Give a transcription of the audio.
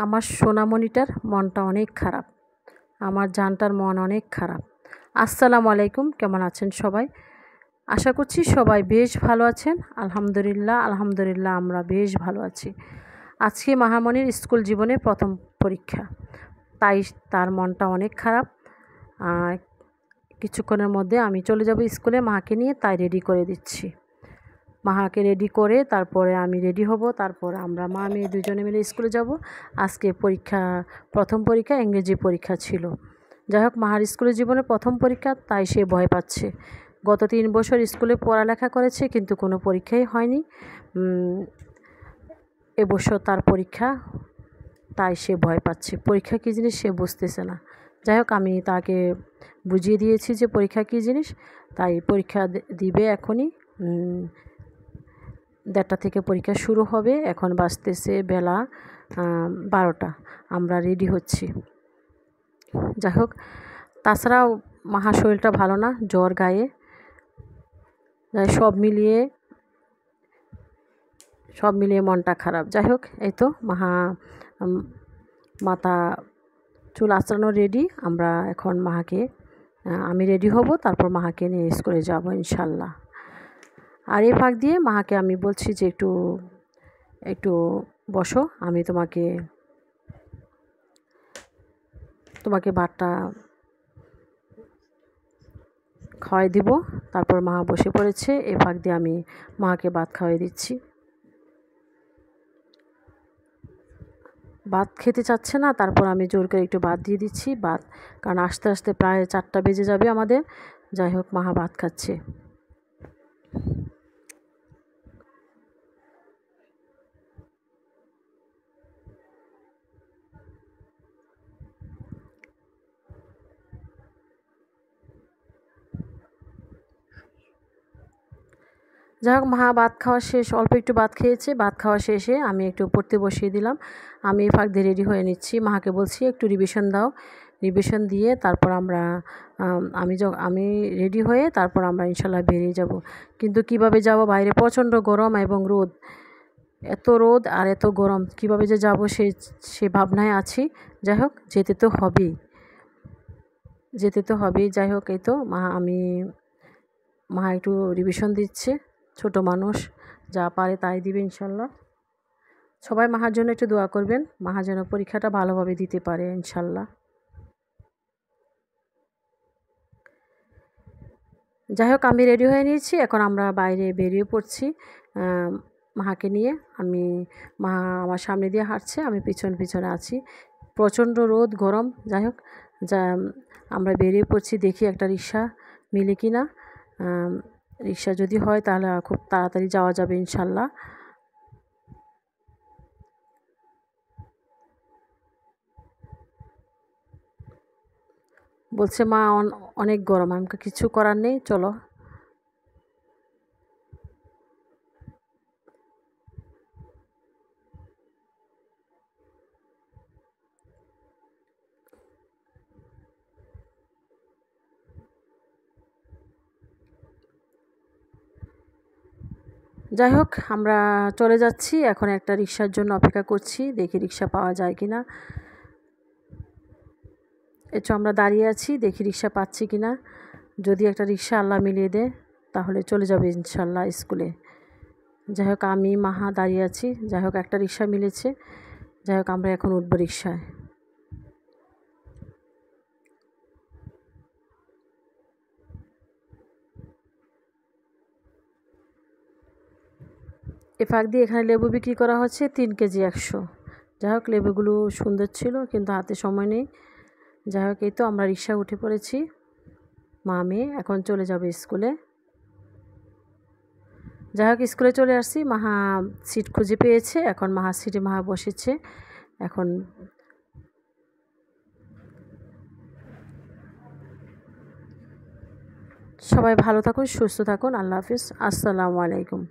আমার সোনামণিটার মনটা অনেক খারাপ, আমার জানটার মন অনেক খারাপ। আসসালামু আলাইকুম, কেমন আছেন সবাই? আশা করছি সবাই বেশ ভালো আছেন। আলহামদুলিল্লাহ আমরা বেশ ভালো আছি। আজকে মাহামণির স্কুল জীবনে প্রথম পরীক্ষা, তাই তার মনটা অনেক খারাপ। কিছুক্ষণের মধ্যে আমি চলে যাব স্কুলে মাকে নিয়ে, তাই রেডি করে দিচ্ছি। মাকে রেডি করে তারপরে আমি রেডি হব, তারপর আমরা মা মেয়ে দুজনে মিলে স্কুলে যাব। আজকে প্রথম পরীক্ষা ইংরেজি পরীক্ষা ছিল। যাই হোক, মাহার স্কুলের জীবনে প্রথম পরীক্ষা, তাই সে ভয় পাচ্ছে। গত 3 বছর স্কুলে পড়ালেখা করেছে, কিন্তু কোনো পরীক্ষাই হয়নি। এবছর তার পরীক্ষা, তাই সে ভয় পাচ্ছে। পরীক্ষা কী জিনিস সে বুঝতেছে না। যাই হোক, আমি তাকে বুঝিয়ে দিয়েছি যে পরীক্ষা কী জিনিস, তাই পরীক্ষা দিবে এখনই। 1:30 থেকে পরীক্ষা শুরু হবে। এখন বাজতেছে বেলা 12টা। আমরা রেডি হচ্ছি। যাই হোক, তাছাড়াও মাহার শরীরটা ভালো না, জ্বর গায়ে। সব মিলিয়ে মনটা খারাপ। যাই হোক, এই তো মাথা চুল আঁচড়ানো রেডি। আমরা এখন আমি রেডি হব, তারপর মাকে নিয়ে স্কুলে যাব ইনশাল্লাহ। আর এই ফাঁক দিয়ে মাকে আমি বলছি যে একটু বসো, আমি তোমাকে ভাতটা খাওয়াই দিব। তারপর মা বসে পড়েছে, এই ফাঁক দিয়ে আমি মাকে ভাত খাওয়াই দিচ্ছি। ভাত খেতে চাচ্ছে না, তারপর আমি জোর করে একটু ভাত দিয়ে দিচ্ছি। কারণ আস্তে আস্তে প্রায় 4টা বেজে যাবে আমাদের। যাই হোক, মা ভাত খাচ্ছে। যাই হোক, মা ভাত খাওয়া শেষ, অল্প একটু ভাত খেয়েছে। ভাত খাওয়া শেষে আমি একটু পড়তে বসিয়ে দিলাম। আমি এই ফাঁক দিয়ে রেডি হয়ে নিচ্ছি। মাকে বলছি একটু রিভিশন দাও। রিভিশন দিয়ে তারপর আমি রেডি হয়ে তারপর আমরা ইনশাল্লাহ বেরিয়ে যাব। কিন্তু কিভাবে যাব, বাইরে প্রচণ্ড গরম এবং রোদ। এত রোদ আর এত গরম, কিভাবে যে যাব সে ভাবনায় আছি। যাই হোক, যেতে তো হবেই। যাই হোক, এই তো মা একটু রিভিশন দিচ্ছে। ছোট মানুষ, যা পারে তাই দিবে ইনশাল্লাহ। সবাই মাহার জন্য একটু দোয়া করবেন, মাহা যেন পরীক্ষাটা ভালোভাবে দিতে পারে ইনশাল্লাহ। যাই হোক, আমি রেডি হয়ে নিয়েছি। এখন আমরা বাইরে বেরিয়ে পড়ছি মাকে নিয়ে। মা আমার সামনে দিয়ে হাঁটছে, আমি পিছনে আছি। প্রচণ্ড রোদ, গরম। যাই হোক, আমরা বেরিয়ে পড়ছি। দেখি একটা রিক্সা মিলে কি না। রিক্সা যদি হয় তাহলে খুব তাড়াতাড়ি যাওয়া যাবে ইনশাল্লাহ। বলছে মা অনেক গরম। আমাকে কিছু করার নেই, চলো। যাই হোক, আমরা চলে যাচ্ছি। এখন একটা রিক্সার জন্য অপেক্ষা করছি, দেখি রিক্সা পাওয়া যায় কি না। আমরা দাঁড়িয়ে আছি, দেখি রিক্সা পাচ্ছি কি না। যদি একটা রিক্সা আল্লাহ মিলিয়ে দেয়, তাহলে চলে যাবে ইনশাল্লাহ স্কুলে। যাই হোক, আমি মাহা দাঁড়িয়ে আছি। যাই হোক, একটা রিক্সা মিলেছে। যাই হোক, আমরা এখন উঠবো রিক্সায়। এ ফাঁক দিয়ে এখানে লেবু বিক্রি করা হচ্ছে 3 কেজি 100। যাই হোক, লেবুগুলো সুন্দর ছিল, কিন্তু হাতে সময় নেই। যাই হোক, এই তো আমরা রিক্সায় উঠে পড়েছি। মা মেয়ে এখন চলে যাবে স্কুলে। যাই হোক, স্কুলে চলে আসছি। মাহা সিট খুঁজে পেয়েছে। এখন মাহার সিটে মাহা বসেছে। এখন সবাই ভালো থাকুন, সুস্থ থাকুন। আল্লাহ হাফিজ। আসসালামু আলাইকুম।